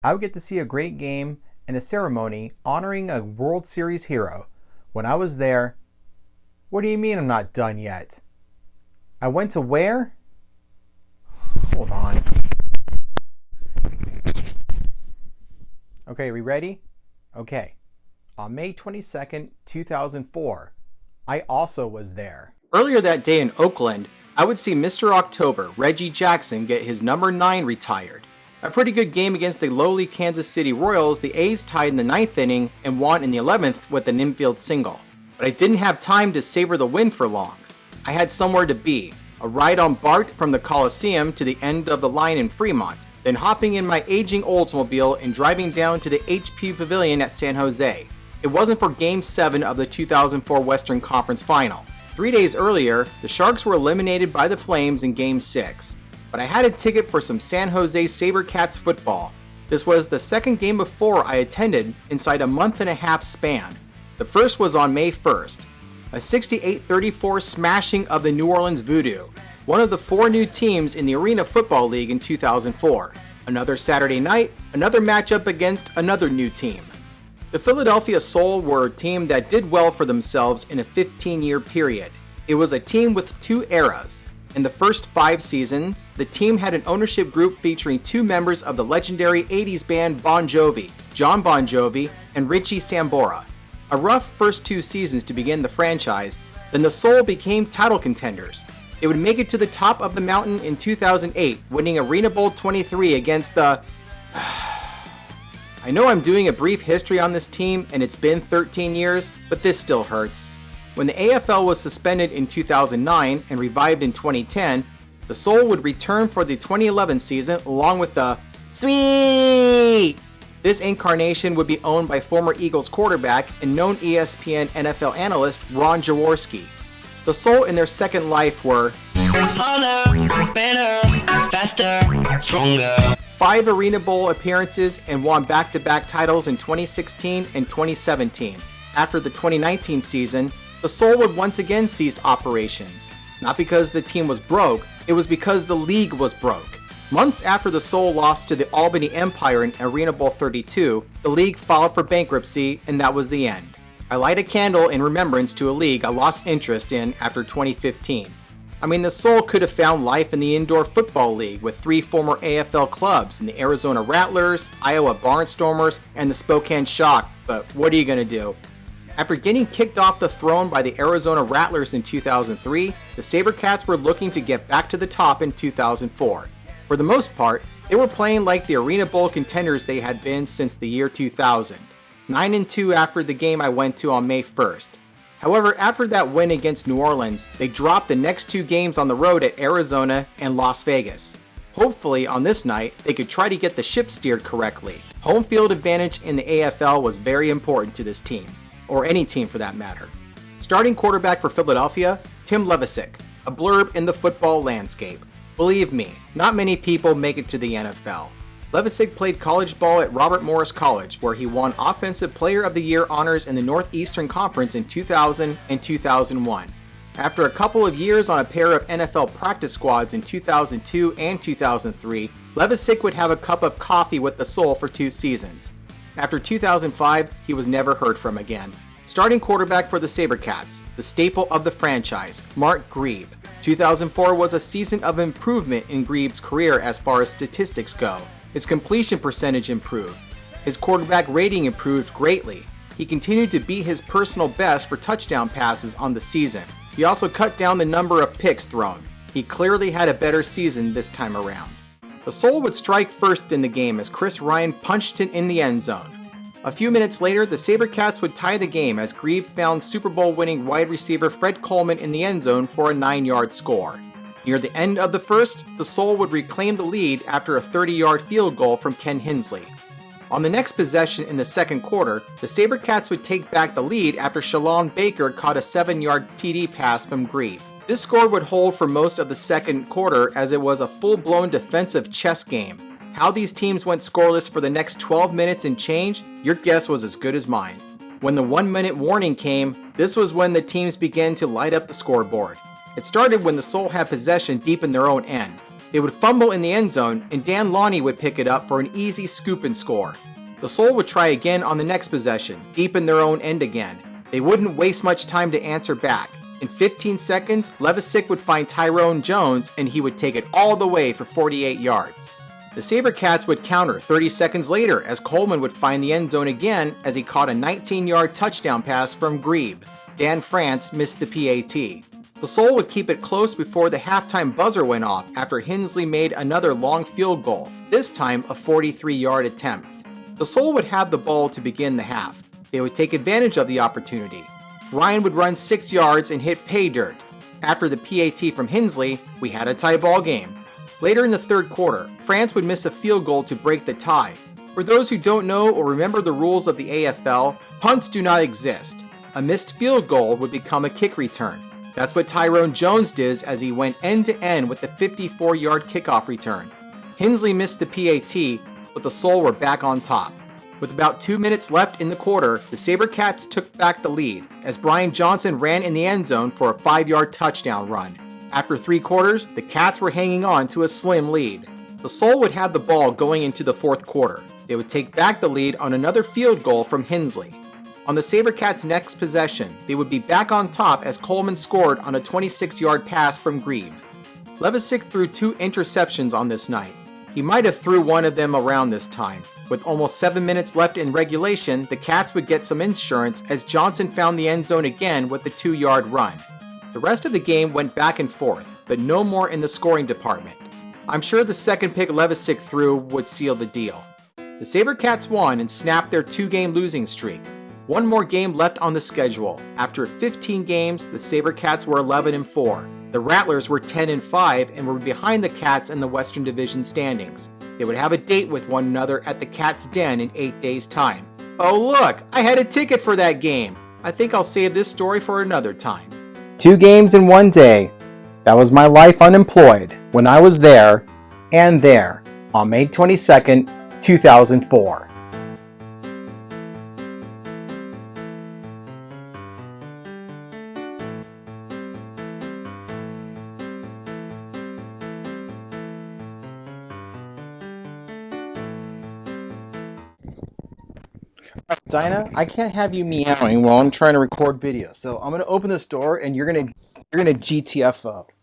I would get to see a great game and a ceremony honoring a World Series hero. When I was there, what do you mean I'm not done yet? I went to where? Hold on. Okay, we ready? Okay. On May 22nd, 2004, I also was there. Earlier that day in Oakland, I would see Mr. October, Reggie Jackson, get his number 9 retired. A pretty good game against the lowly Kansas City Royals, the A's tied in the 9th inning and won in the 11th with an infield single. But I didn't have time to savor the win for long. I had somewhere to be, a ride on BART from the Coliseum to the end of the line in Fremont, then hopping in my aging Oldsmobile and driving down to the HP Pavilion at San Jose. It wasn't for Game 7 of the 2004 Western Conference Final. 3 days earlier, the Sharks were eliminated by the Flames in Game 6. But I had a ticket for some San Jose Sabercats football. This was the second game of 4 I attended inside a month-and-a-half span. The first was on May 1st, a 68-34 smashing of the New Orleans Voodoo, one of the 4 new teams in the Arena Football League in 2004. Another Saturday night, another matchup against another new team. The Philadelphia Soul were a team that did well for themselves in a 15-year period. It was a team with 2 eras. In the first 5 seasons, the team had an ownership group featuring 2 members of the legendary 80s band Bon Jovi, John Bon Jovi and Richie Sambora. A rough first 2 seasons to begin the franchise, then the Soul became title contenders. They would make it to the top of the mountain in 2008, winning Arena Bowl 23 against the... I know I'm doing a brief history on this team and it's been 13 years, but this still hurts. When the AFL was suspended in 2009 and revived in 2010, the Soul would return for the 2011 season along with the Sweet! This incarnation would be owned by former Eagles quarterback and known ESPN NFL analyst Ron Jaworski. The Soul in their second life were harder, better, faster, stronger. 5 Arena Bowl appearances and won back-to-back titles in 2016 and 2017. After the 2019 season, the Soul would once again cease operations. Not because the team was broke, it was because the league was broke. Months after the Soul lost to the Albany Empire in Arena Bowl 32, the league filed for bankruptcy, and that was the end. I light a candle in remembrance to a league I lost interest in after 2015. I mean, the Soul could have found life in the Indoor Football League with 3 former AFL clubs in the Arizona Rattlers, Iowa Barnstormers, and the Spokane Shock, but what are you going to do? After getting kicked off the throne by the Arizona Rattlers in 2003, the Sabercats were looking to get back to the top in 2004. For the most part, they were playing like the Arena Bowl contenders they had been since the year 2000. 9-2 after the game I went to on May 1st. However, after that win against New Orleans, they dropped the next 2 games on the road at Arizona and Las Vegas. Hopefully, on this night, they could try to get the ship steered correctly. Home field advantage in the AFL was very important to this team. Or any team for that matter. Starting quarterback for Philadelphia, Tim Levisick, a blurb in the football landscape. Believe me, not many people make it to the NFL. Levisick played college ball at Robert Morris College, where he won Offensive Player of the Year honors in the Northeastern Conference in 2000 and 2001. After a couple of years on a pair of NFL practice squads in 2002 and 2003, Levisick would have a cup of coffee with the Soul for 2 seasons. After 2005, he was never heard from again. Starting quarterback for the Sabercats, the staple of the franchise, Mark Grieve. 2004 was a season of improvement in Grieve's career as far as statistics go. His completion percentage improved. His quarterback rating improved greatly. He continued to beat his personal best for touchdown passes on the season. He also cut down the number of picks thrown. He clearly had a better season this time around. The Soul would strike first in the game as Chris Ryan punched it in the end zone. A few minutes later, the Sabercats would tie the game as Grieve found Super Bowl winning wide receiver Fred Coleman in the end zone for a 9-yard score. Near the end of the first, the Soul would reclaim the lead after a 30-yard field goal from Ken Hensley. On the next possession in the second quarter, the Sabercats would take back the lead after Shalon Baker caught a 7-yard TD pass from Grieve. This score would hold for most of the second quarter as it was a full-blown defensive chess game. How these teams went scoreless for the next 12 minutes and change, your guess was as good as mine. When the 1-minute warning came, this was when the teams began to light up the scoreboard. It started when the Soul had possession deep in their own end. They would fumble in the end zone, and Dan Lonnie would pick it up for an easy scoop and score. The Soul would try again on the next possession, deep in their own end again. They wouldn't waste much time to answer back. In 15 seconds, Levisick would find Tyrone Jones, and he would take it all the way for 48 yards. The Sabercats would counter 30 seconds later as Coleman would find the end zone again as he caught a 19-yard touchdown pass from Grebe. Dan France missed the PAT. The Soul would keep it close before the halftime buzzer went off after Hensley made another long field goal, this time a 43-yard attempt. The Soul would have the ball to begin the half. They would take advantage of the opportunity. Ryan would run 6 yards and hit pay dirt. After the PAT from Hensley, we had a tie ball game. Later in the third quarter, France would miss a field goal to break the tie. For those who don't know or remember the rules of the AFL, punts do not exist. A missed field goal would become a kick return. That's what Tyrone Jones did as he went end-to-end with the 54-yard kickoff return. Hensley missed the PAT, but the Soul were back on top. With about 2 minutes left in the quarter, the Sabercats took back the lead as Brian Johnson ran in the end zone for a 5-yard touchdown run. After 3 quarters, the Cats were hanging on to a slim lead. The Soul would have the ball going into the fourth quarter. They would take back the lead on another field goal from Hensley. On the Sabercats' next possession, they would be back on top as Coleman scored on a 26-yard pass from Grebe. Levisick threw 2 interceptions on this night. He might have threw one of them around this time. With almost 7 minutes left in regulation, the Cats would get some insurance as Johnson found the end zone again with the 2-yard run. The rest of the game went back and forth, but no more in the scoring department. I'm sure the second pick Levisick threw would seal the deal. The Sabercats won and snapped their 2-game losing streak. One more game left on the schedule. After 15 games, the Sabercats were 11-4. The Rattlers were 10-5 and were behind the Cats in the Western Division standings. They would have a date with one another at the Cats' Den in 8 days' time. Oh look, I had a ticket for that game. I think I'll save this story for another time. 2 games in 1 day. That was my life unemployed when I was there and there on May 22nd, 2004. Dinah, I can't have you meowing while I'm trying to record video. So I'm gonna open this door and you're gonna GTFO.